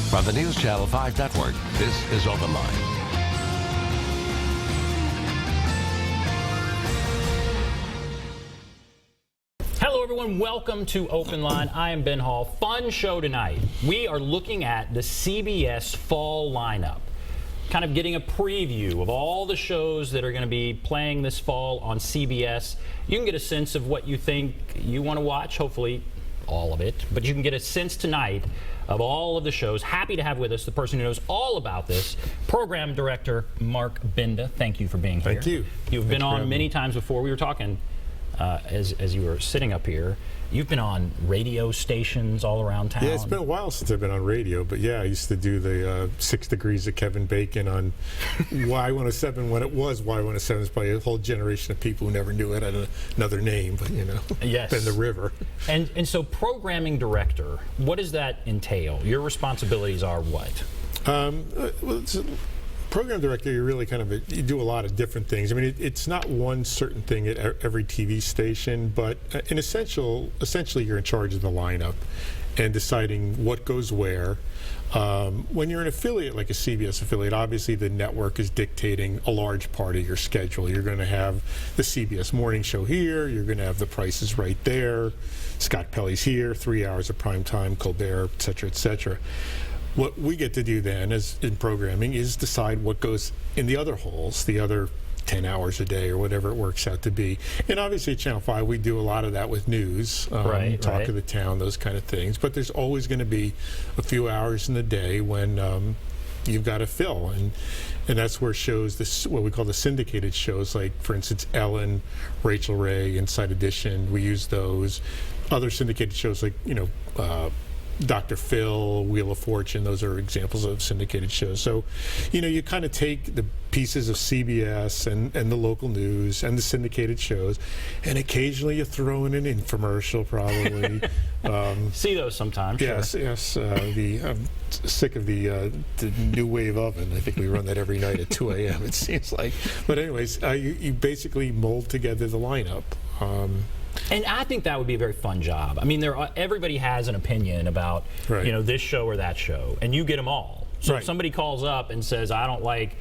From the News Channel 5 Network, this is OpenLine. Hello everyone, welcome to OpenLine. I am Ben Hall. Fun show tonight. We are looking at the CBS fall lineup. Kind of getting a preview of all the shows that are going to be playing this fall on CBS. You can get a sense of what you think you want to watch, hopefully all of it, but you can get a sense tonight of all of the shows. Happy to have with us the person who knows all about this, Program Director Mark Benda. Thank you for being here. Thank you. You've been on many times before. We were talking as you were sitting up here. You've been on radio stations all around town. Yeah, it's been a while since I've been on radio, but yeah, I used to do the 6 Degrees of Kevin Bacon on Y107 when it was Y107. It's probably a whole generation of people who never knew it had another name, but you know, yes. Been the river. And so programming director, what does that entail? Your responsibilities are what? Well, program director, you really you do a lot of different things. I mean, it's not one certain thing at every TV station, but essentially you're in charge of the lineup and deciding what goes where. When you're an affiliate, like a CBS affiliate, obviously the network is dictating a large part of your schedule. You're going to have the CBS morning show here, you're going to have The Price is Right there, Scott Pelley's here, 3 hours of prime time, Colbert, et cetera, et cetera. What we get to do then, as in programming, is decide what goes in the other holes, the other 10 hours a day or whatever it works out to be. And obviously at Channel 5, we do a lot of that with news, talk of the town, those kind of things. But there's always going to be a few hours in the day when you've got to fill. And that's where shows, what we call the syndicated shows, like, for instance, Ellen, Rachel Ray, Inside Edition, we use those. Other syndicated shows like, Dr. Phil, Wheel of Fortune, those are examples of syndicated shows. So, you kind of take the pieces of CBS and the local news and the syndicated shows, and occasionally you throw in an infomercial, probably. See those sometimes. Yes, sure. yes. I'm sick of the new wave oven. I think we run that every night at 2 a.m., it seems like. But anyways, you basically mold together the lineup. And I think that would be a very fun job. I mean, everybody has an opinion about this show or that show, and you get them all. So if somebody calls up and says, I don't like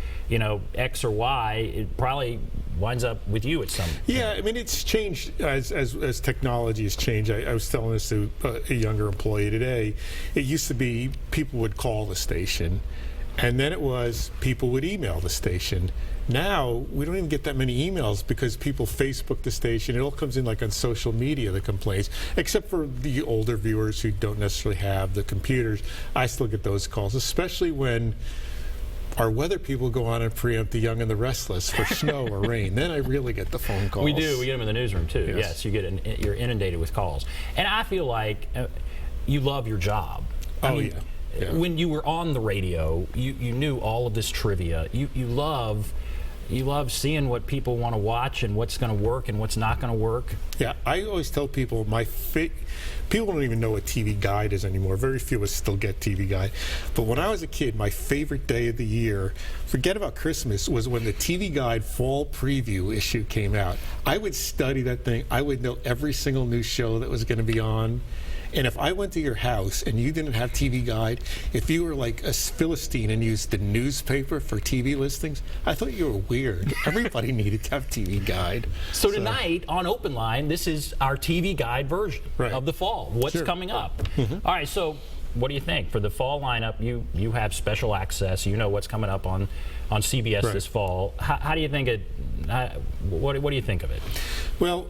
X or Y, it probably winds up with you at some point. Yeah, I mean, it's changed as technology has changed. I was telling this to a younger employee today. It used to be people would call the station, and then it was people would email the station. Now, we don't even get that many emails because people Facebook the station. It all comes in like on social media, the complaints, except for the older viewers who don't necessarily have the computers. I still get those calls, especially when our weather people go on and preempt the young and the restless for snow or rain. Then I really get the phone calls. We do. We get them in the newsroom, too. Yes, you're inundated with calls. And I feel like you love your job. I mean, yeah. When you were on the radio, you knew all of this trivia. You love seeing what people want to watch and what's going to work and what's not going to work. Yeah, I always tell people people don't even know what TV Guide is anymore. Very few of us still get TV Guide. But when I was a kid, my favorite day of the year, forget about Christmas, was when the TV Guide fall preview issue came out. I would study that thing. I would know every single new show that was going to be on. And if I went to your house and you didn't have TV Guide, if you were like a Philistine and used the newspaper for TV listings, I thought you were weird. Everybody needed to have TV Guide. So tonight on OpenLine, this is our TV Guide version of the fall. What's coming up? All right, so what do you think? For the fall lineup, you have special access. You know what's coming up on CBS this fall. How do you think it? What do you think of it? Well,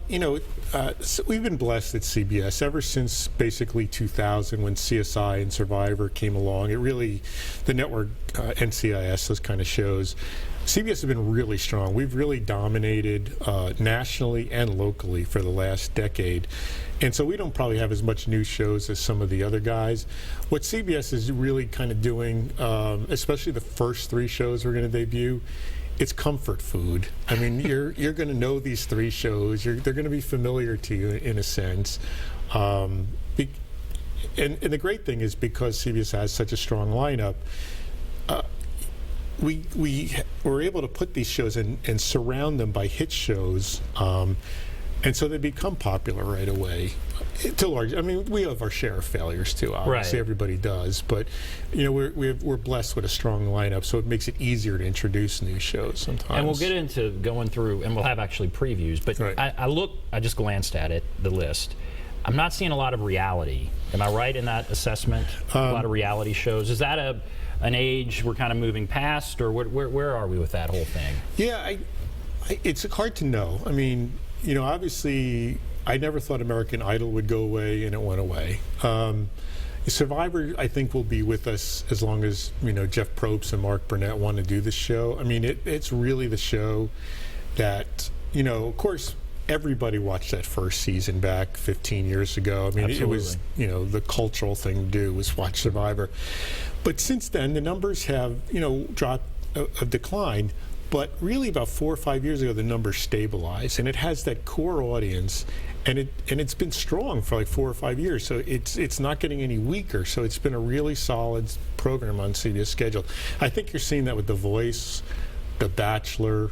so we've been blessed at CBS ever since basically 2000 when CSI and Survivor came along. The network, NCIS, those kind of shows, CBS has been really strong. We've really dominated nationally and locally for the last decade. And so we don't probably have as much news shows as some of the other guys. What CBS is really kind of doing, especially the first 3 shows we're going to debut, it's comfort food. I mean, you're going to know these 3 shows. They're going to be familiar to you in a sense. And the great thing is because CBS has such a strong lineup, we were able to put these shows and surround them by hit shows And so they become popular right away. To large, I mean, we have our share of failures too. Obviously, Right. everybody does. But we're blessed with a strong lineup, so it makes it easier to introduce new shows sometimes. And we'll get into going through, and we'll have actually previews. But Right. I just glanced at it, the list. I'm not seeing a lot of reality. Am I right in that assessment? A lot of reality shows. Is that an age we're kind of moving past, or where are we with that whole thing? Yeah, it's hard to know. I mean, obviously, I never thought American Idol would go away, and it went away. Survivor, I think, will be with us as long as Jeff Probst and Mark Burnett want to do the show. I mean, it's really the show that of course, everybody watched that first season back 15 years ago. I mean, Absolutely. it was the cultural thing to do was watch Survivor. But since then, the numbers have dropped, have declined. But really, about 4 or 5 years ago, the numbers stabilized, and it has that core audience, and it's been strong for like 4 or 5 years. So it's not getting any weaker. So it's been a really solid program on CBS schedule. I think you're seeing that with The Voice, The Bachelor,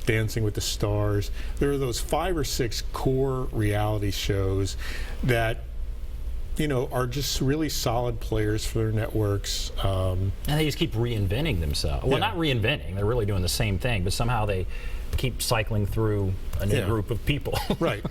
Dancing with the Stars. There are those 5 or 6 core reality shows that are just really solid players for their networks. And they just keep reinventing themselves. Well, Yeah. not reinventing. They're really doing the same thing, but somehow they keep cycling through a new Yeah. group of people. Right.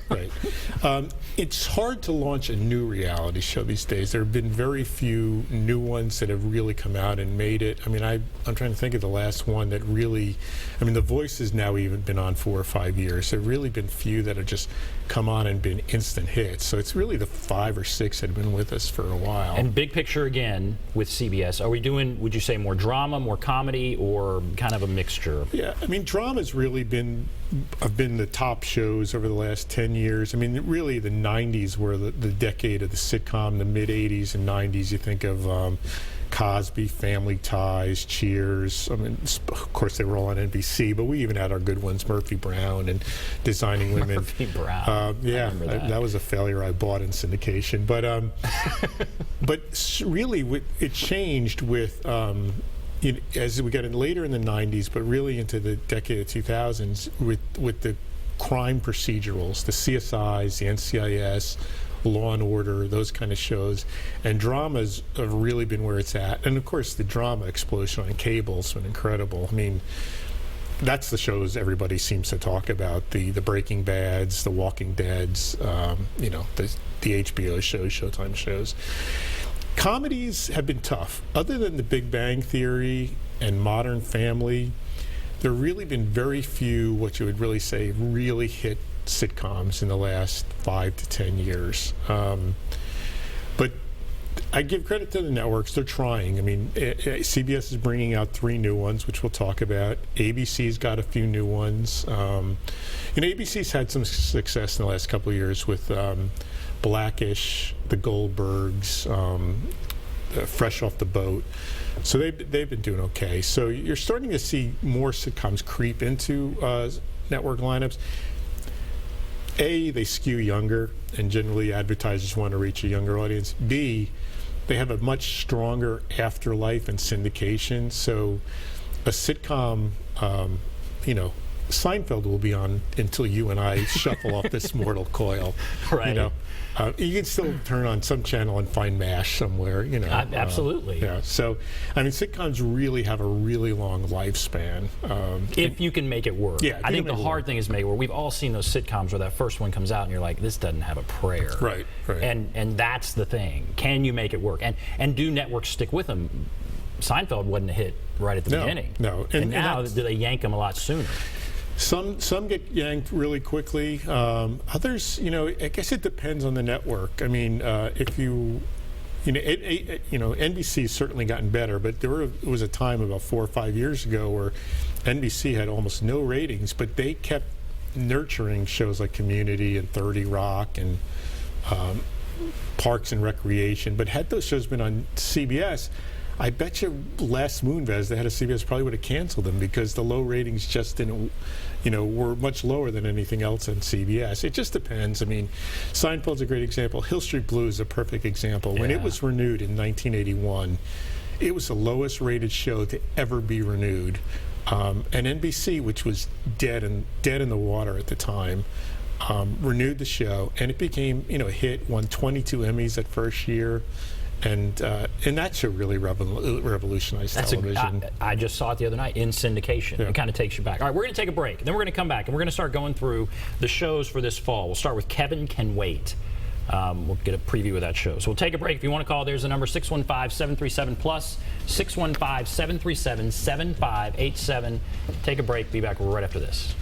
It's hard to launch a new reality show these days. There have been very few new ones that have really come out and made it. I mean, I'm trying to think of the last one that really, I mean, The Voice has now even been on 4 or 5 years. There have really been few that have just come on and been instant hits. So it's really the 5 or 6 that have been with us for a while. And big picture again with CBS, are we doing, would you say, more drama, more comedy, or kind of a mixture? Yeah, I mean, drama's really have been the top shows over the last 10 years. I mean, really, the 90s were the decade of the sitcom, the mid 80s and 90s. You think of Cosby, Family Ties, Cheers. I mean, of course, they were all on NBC, but we even had our good ones, Murphy Brown and Designing Women. Murphy Brown. Yeah, I remember that was a failure I bought in syndication. But really, it changed with. As we got in later in the 90s, but really into the decade of 2000s, with the crime procedurals, the CSIs, the NCIS, Law and Order, those kind of shows, and dramas have really been where it's at. And of course, the drama explosion on cable's been incredible. I mean, that's the shows everybody seems to talk about: the Breaking Bads, the Walking Deads, the HBO shows, Showtime shows. Comedies have been tough. Other than The Big Bang Theory and Modern Family, there have really been very few, what you would really say, really hit sitcoms in the last 5 to 10 years. But I give credit to the networks. They're trying. I mean, CBS is bringing out 3 new ones, which we'll talk about. ABC's got a few new ones. ABC's had some success in the last couple of years with Blackish, The Goldbergs, Fresh Off the Boat. So they've been doing okay. So you're starting to see more sitcoms creep into network lineups. A, they skew younger, and generally advertisers want to reach a younger audience. B, they have a much stronger afterlife and syndication. So a sitcom, Seinfeld will be on until you and I shuffle off this mortal coil. Right. You can still turn on some channel and find MASH somewhere. Absolutely. Yeah. So, I mean, sitcoms really have a really long lifespan. If you can make it work. Yeah, I think the hard thing is make it work. We've all seen those sitcoms where that first one comes out and you're like, this doesn't have a prayer. Right. And that's the thing. Can you make it work? And do networks stick with them? Seinfeld wasn't a hit right at the beginning. No. And now do they yank them a lot sooner? Some get yanked really quickly. Others, I guess it depends on the network. I mean, if NBC's certainly gotten better, but there was a time about 4 or 5 years ago where NBC had almost no ratings, but they kept nurturing shows like Community and 30 Rock and Parks and Recreation. But had those shows been on CBS, I bet you last Moonves, they had a CBS, probably would have canceled them because the low ratings just didn't, were much lower than anything else on CBS. It just depends. I mean, Seinfeld's a great example. Hill Street Blues is a perfect example. When it was renewed in 1981, it was the lowest rated show to ever be renewed. And NBC, which was dead in the water at the time, renewed the show, and it became a hit. Won 22 Emmys that first year. And that show really revolutionized television. I just saw it the other night in syndication. Yeah. It kind of takes you back. All right, we're going to take a break. Then we're going to come back, and we're going to start going through the shows for this fall. We'll start with Kevin Can Wait. We'll get a preview of that show. So we'll take a break. If you want to call, there's the number, 615-737-PLUS, 615-737-7587. Take a break. Be back right after this.